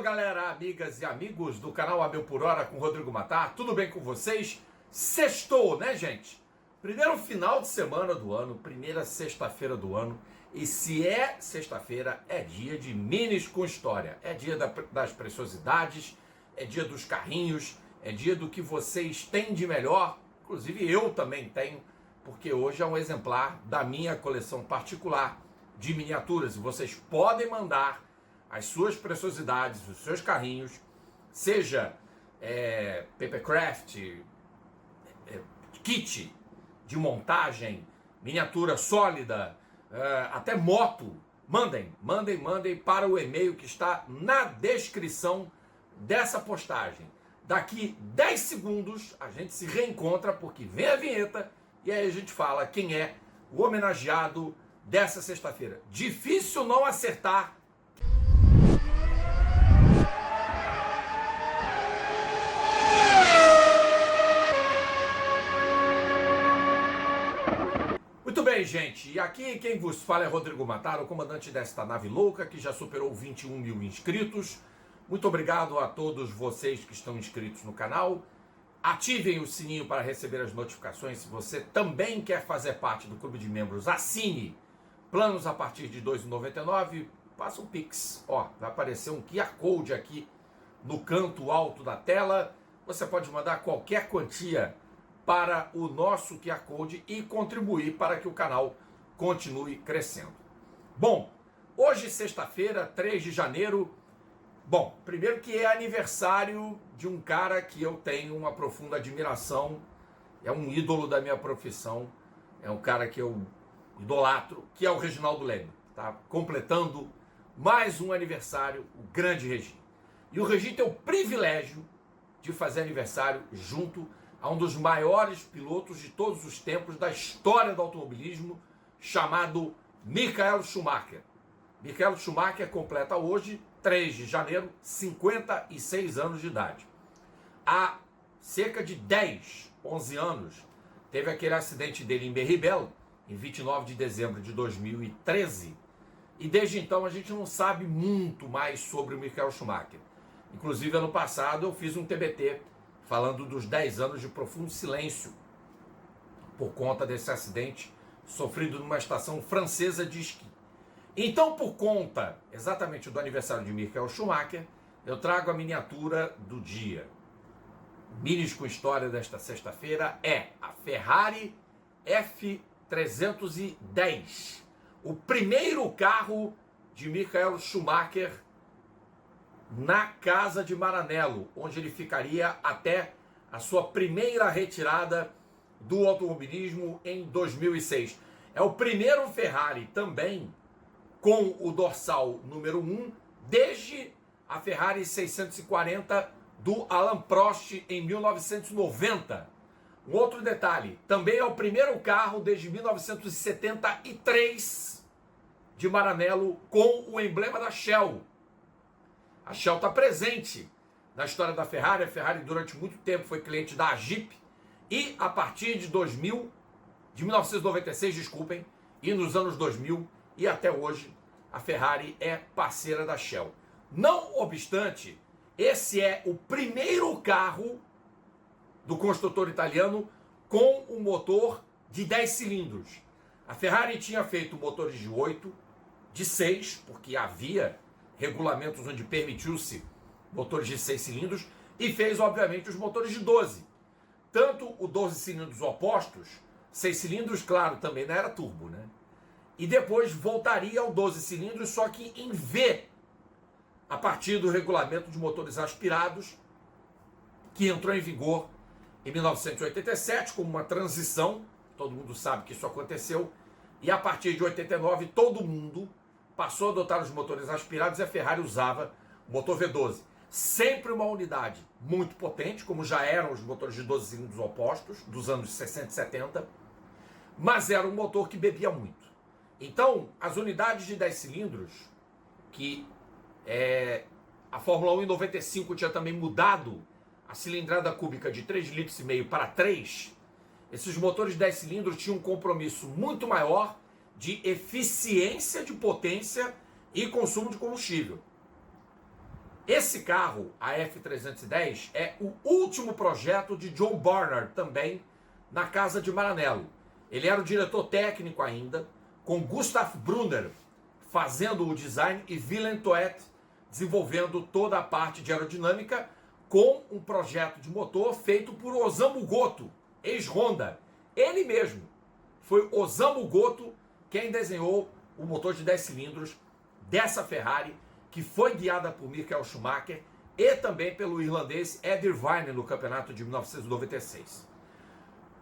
galera, amigas e amigos do canal A Mil por Hora com Rodrigo Matar, tudo bem com vocês? Sextou, né, gente? Primeiro final de semana do ano, primeira sexta-feira do ano, e se é sexta-feira, é dia de Minis com História, é dia das preciosidades, é dia dos carrinhos, é dia do que vocês têm de melhor, inclusive eu também tenho, porque hoje é um exemplar da minha coleção particular de miniaturas, e vocês podem mandar as suas preciosidades, os seus carrinhos, seja papercraft, kit de montagem, miniatura sólida, até moto, mandem para o e-mail que está na descrição dessa postagem. Daqui 10 segundos a gente se reencontra, porque vem a vinheta e aí a gente fala quem é o homenageado dessa sexta-feira. Difícil não acertar. Muito bem, gente, e aqui quem vos fala é Rodrigo Matar, o comandante desta nave louca que já superou 21 mil inscritos. Muito obrigado a todos vocês que estão inscritos no canal. Ativem o sininho para receber as notificações. Se você também quer fazer parte do clube de membros, assine. Planos a partir de R$ 2,99, passa um Pix. Ó, vai aparecer um QR Code aqui no canto alto da tela. Você pode mandar qualquer quantia para o nosso QR Code e contribuir para que o canal continue crescendo. Bom, hoje sexta-feira, 3 de janeiro. Bom, primeiro que é aniversário de um cara que eu tenho uma profunda admiração, é um ídolo da minha profissão, é um cara que eu idolatro, que é o Reginaldo Leme, tá completando mais um aniversário, o grande Regi. E o Regi tem o privilégio de fazer aniversário junto a um dos maiores pilotos de todos os tempos da história do automobilismo, chamado Michael Schumacher. Michael Schumacher completa hoje, 3 de janeiro, 56 anos de idade. Há cerca de 11 anos, teve aquele acidente dele em Meribel, em 29 de dezembro de 2013. E desde então a gente não sabe muito mais sobre o Michael Schumacher. Inclusive, ano passado eu fiz um TBT falando dos 10 anos de profundo silêncio por conta desse acidente sofrido numa estação francesa de esqui. Então, por conta exatamente do aniversário de Michael Schumacher, eu trago a miniatura do dia. Minis com História desta sexta-feira é a Ferrari F310, o primeiro carro de Michael Schumacher na casa de Maranello, onde ele ficaria até a sua primeira retirada do automobilismo em 2006. É o primeiro Ferrari também com o dorsal número 1, desde a Ferrari 640 do Alain Prost em 1990. Um outro detalhe, também é o primeiro carro desde 1973 de Maranello com o emblema da Shell. A Shell está presente na história da Ferrari. A Ferrari durante muito tempo foi cliente da Jeep e a partir de 1996, desculpem, e nos anos 2000 e até hoje a Ferrari é parceira da Shell. Não obstante, esse é o primeiro carro do construtor italiano com um motor de 10 cilindros. A Ferrari tinha feito motores de 8, de 6, porque havia regulamentos onde permitiu-se motores de 6 cilindros, e fez, obviamente, os motores de 12. Tanto o 12 cilindros opostos, 6 cilindros, claro, também não era turbo, né? E depois voltaria ao 12 cilindros, só que em V, a partir do regulamento de motores aspirados, que entrou em vigor em 1987, como uma transição, todo mundo sabe que isso aconteceu, e a partir de 89 todo mundo passou a adotar os motores aspirados e a Ferrari usava o motor V12. Sempre uma unidade muito potente, como já eram os motores de 12 cilindros opostos, dos anos 60 e 70, mas era um motor que bebia muito. Então, as unidades de 10 cilindros, que a Fórmula 1 em 95 tinha também mudado a cilindrada cúbica de 3,5 litros para 3, esses motores de 10 cilindros tinham um compromisso muito maior de eficiência de potência e consumo de combustível. Esse carro, a F310, é o último projeto de John Barnard, também na casa de Maranello. Ele era o diretor técnico ainda, com Gustav Brunner fazendo o design e Willem Toet desenvolvendo toda a parte de aerodinâmica, com um projeto de motor feito por Osamu Goto, ex-Honda. Ele mesmo foi Osamu Goto quem desenhou o motor de 10 cilindros dessa Ferrari, que foi guiada por Michael Schumacher e também pelo irlandês Ed Irvine no campeonato de 1996.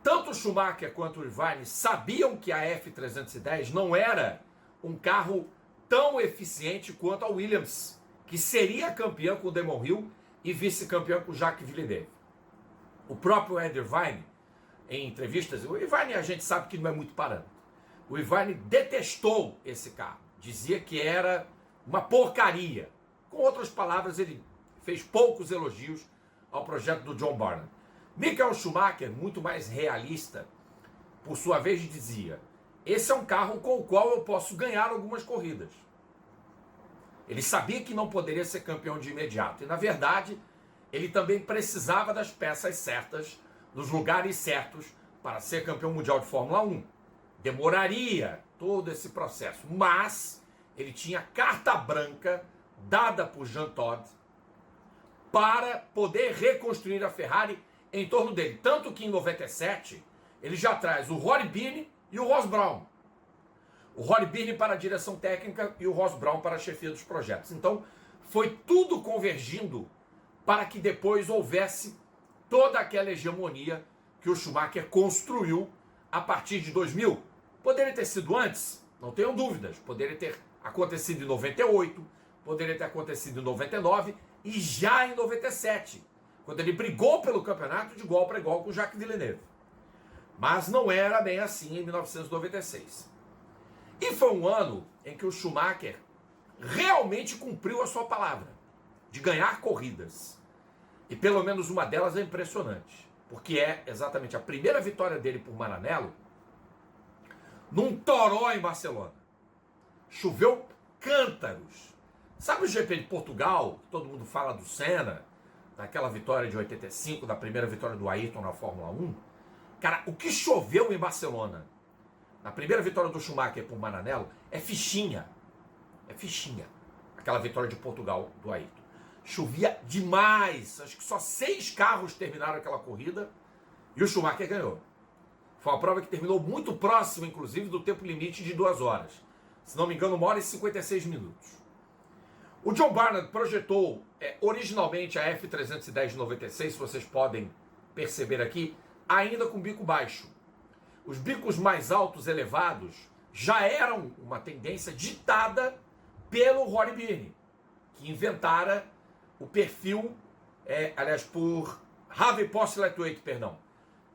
Tanto o Schumacher quanto o Irvine sabiam que a F310 não era um carro tão eficiente quanto a Williams, que seria campeã com o Damon Hill e vice-campeão com o Jacques Villeneuve. O próprio Ed Irvine, em entrevistas, o Irvine a gente sabe que não é muito parâmetro. O Irvine detestou esse carro, dizia que era uma porcaria. Com outras palavras, ele fez poucos elogios ao projeto do John Barnard. Michael Schumacher, muito mais realista, por sua vez dizia: esse é um carro com o qual eu posso ganhar algumas corridas. Ele sabia que não poderia ser campeão de imediato. E, na verdade, ele também precisava das peças certas, nos lugares certos, para ser campeão mundial de Fórmula 1. Demoraria todo esse processo. Mas ele tinha carta branca dada por Jean Todt para poder reconstruir a Ferrari em torno dele. Tanto que em 97 ele já traz o Rory Byrne e o Ross Brawn. O Rory Byrne para a direção técnica e o Ross Brawn para a chefia dos projetos. Então foi tudo convergindo para que depois houvesse toda aquela hegemonia que o Schumacher construiu a partir de 2000. Poderia ter sido antes? Não tenham dúvidas. Poderia ter acontecido em 98, poderia ter acontecido em 99 e já em 97, quando ele brigou pelo campeonato de igual para igual com o Jacques Villeneuve. Mas não era bem assim em 1996. E foi um ano em que o Schumacher realmente cumpriu a sua palavra, de ganhar corridas. E pelo menos uma delas é impressionante, porque é exatamente a primeira vitória dele por Maranello num toró em Barcelona. Choveu cântaros. Sabe o GP de Portugal, que todo mundo fala do Senna, daquela vitória de 85, da primeira vitória do Ayrton na Fórmula 1? Cara, o que choveu em Barcelona, na primeira vitória do Schumacher por Maranello, é fichinha. É fichinha. Aquela vitória de Portugal do Ayrton. Chovia demais. Acho que só 6 carros terminaram aquela corrida e o Schumacher ganhou. Foi uma prova que terminou muito próximo, inclusive, do tempo limite de 2 horas. Se não me engano, 1 hora e 56 minutos. O John Barnard projetou originalmente a F310 de 96, se vocês podem perceber aqui, ainda com bico baixo. Os bicos mais altos, elevados, já eram uma tendência ditada pelo Rory Byrne, que inventara o perfil, por Harvey Postlewaite,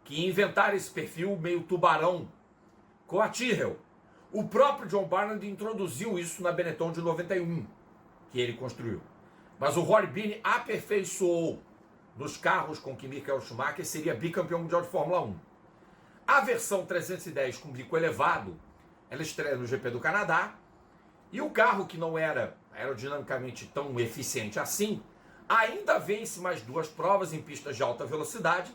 que inventara esse perfil meio tubarão com a Tyrrell. O próprio John Barnard introduziu isso na Benetton de 91, que ele construiu. Mas o Rory Byrne aperfeiçoou nos carros com que Michael Schumacher seria bicampeão mundial de Fórmula 1. A versão 310 com bico elevado, ela estreia no GP do Canadá, e o carro, que não era aerodinamicamente tão eficiente assim, ainda vence mais 2 provas em pistas de alta velocidade.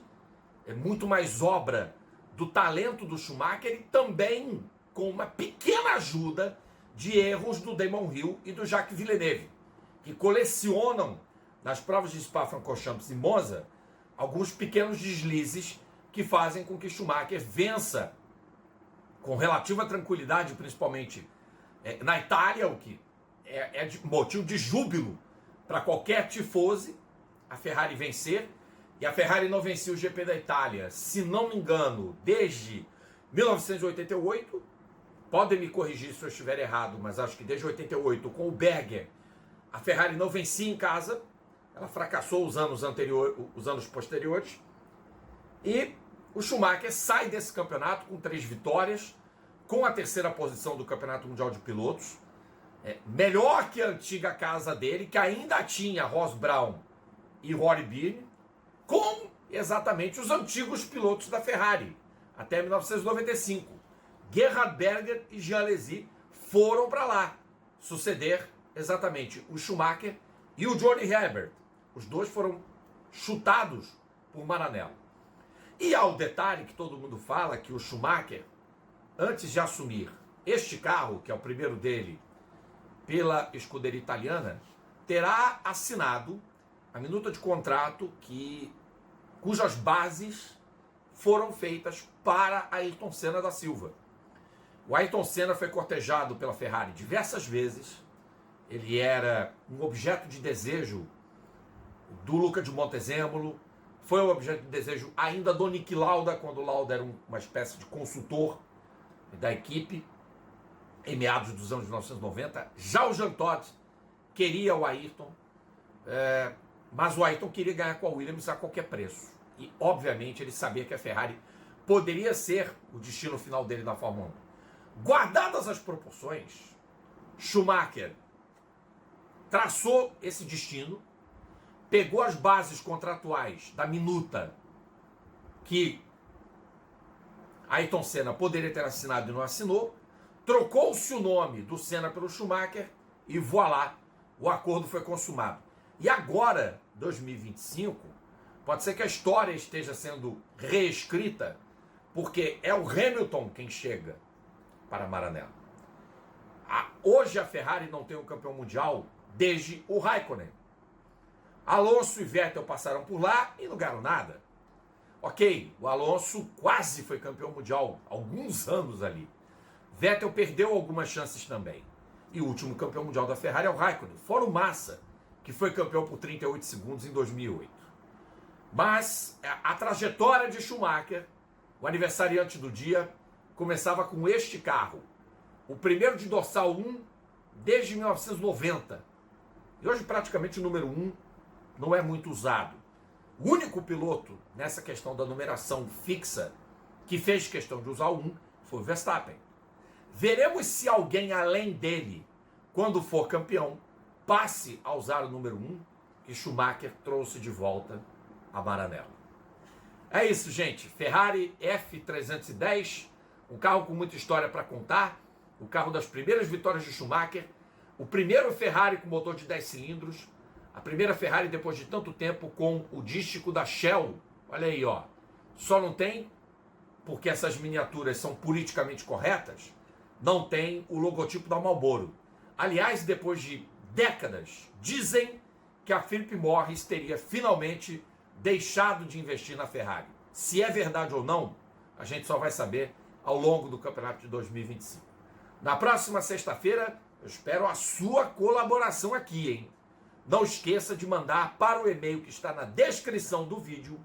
É muito mais obra do talento do Schumacher e também com uma pequena ajuda de erros do Damon Hill e do Jacques Villeneuve, que colecionam nas provas de Spa-Francorchamps e Monza alguns pequenos deslizes que fazem com que Schumacher vença com relativa tranquilidade, principalmente na Itália, o que é motivo de júbilo para qualquer tifose, a Ferrari vencer. E a Ferrari não vencia o GP da Itália, se não me engano, desde 1988. Podem me corrigir se eu estiver errado, mas acho que desde 88, com o Berger, a Ferrari não vencia em casa. Ela fracassou os anos posteriores. E o Schumacher sai desse campeonato com 3 vitórias, com a 3ª posição do Campeonato Mundial de Pilotos. Melhor que a antiga casa dele, que ainda tinha Ross Brawn e Rory Byrne, com exatamente os antigos pilotos da Ferrari, até 1995. Gerhard Berger e Jean Alesi foram para lá suceder exatamente o Schumacher e o Johnny Herbert. Os dois foram chutados por Maranello. E há o detalhe que todo mundo fala, que o Schumacher, antes de assumir este carro, que é o primeiro dele, pela escuderia italiana, terá assinado a minuta de contrato cujas bases foram feitas para Ayrton Senna da Silva. O Ayrton Senna foi cortejado pela Ferrari diversas vezes. Ele era um objeto de desejo do Luca de Montezemolo, foi um objeto de desejo ainda do Niki Lauda, quando o Lauda era uma espécie de consultor da equipe, em meados dos anos 1990. Já o Jean Todt queria o Ayrton, mas o Ayrton queria ganhar com a Williams a qualquer preço. E, obviamente, ele sabia que a Ferrari poderia ser o destino final dele na Fórmula 1. Guardadas as proporções, Schumacher traçou esse destino, pegou as bases contratuais da minuta que Ayrton Senna poderia ter assinado e não assinou, trocou-se o nome do Senna pelo Schumacher e voilá, o acordo foi consumado. E agora, 2025, pode ser que a história esteja sendo reescrita, porque é o Hamilton quem chega para Maranello. Hoje a Ferrari não tem um campeão mundial desde o Raikkonen. Alonso e Vettel passaram por lá e não ganharam nada. Ok, o Alonso quase foi campeão mundial, alguns anos ali. Vettel perdeu algumas chances também. E o último campeão mundial da Ferrari é o Raikkonen, fora o Massa, que foi campeão por 38 segundos em 2008. Mas a trajetória de Schumacher, o aniversariante do dia, começava com este carro. O primeiro de dorsal 1 desde 1990. E hoje praticamente o número 1 não é muito usado. O único piloto nessa questão da numeração fixa que fez questão de usar o 1 foi o Verstappen. Veremos se alguém além dele, quando for campeão, passe a usar o número 1 que Schumacher trouxe de volta a Maranello. É isso, gente. Ferrari F310, um carro com muita história para contar, o carro das primeiras vitórias de Schumacher, o primeiro Ferrari com motor de 10 cilindros, a primeira Ferrari depois de tanto tempo com o dístico da Shell. Olha aí, ó. Só não tem, porque essas miniaturas são politicamente corretas, não tem o logotipo da Marlboro. Aliás, depois de décadas, dizem que a Philip Morris teria finalmente deixado de investir na Ferrari. Se é verdade ou não, a gente só vai saber ao longo do campeonato de 2025. Na próxima sexta-feira, eu espero a sua colaboração aqui, hein? Não esqueça de mandar para o e-mail que está na descrição do vídeo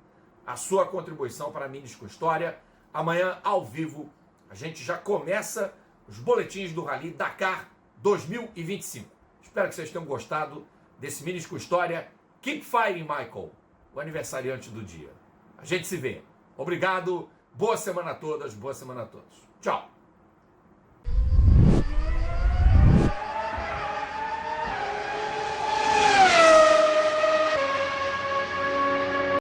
a sua contribuição para a Minis com História. Amanhã, ao vivo, a gente já começa os boletins do Rally Dakar 2025. Espero que vocês tenham gostado desse Minis com História. Keep fighting, Michael, o aniversariante do dia. A gente se vê. Obrigado, boa semana a todas, boa semana a todos. Tchau.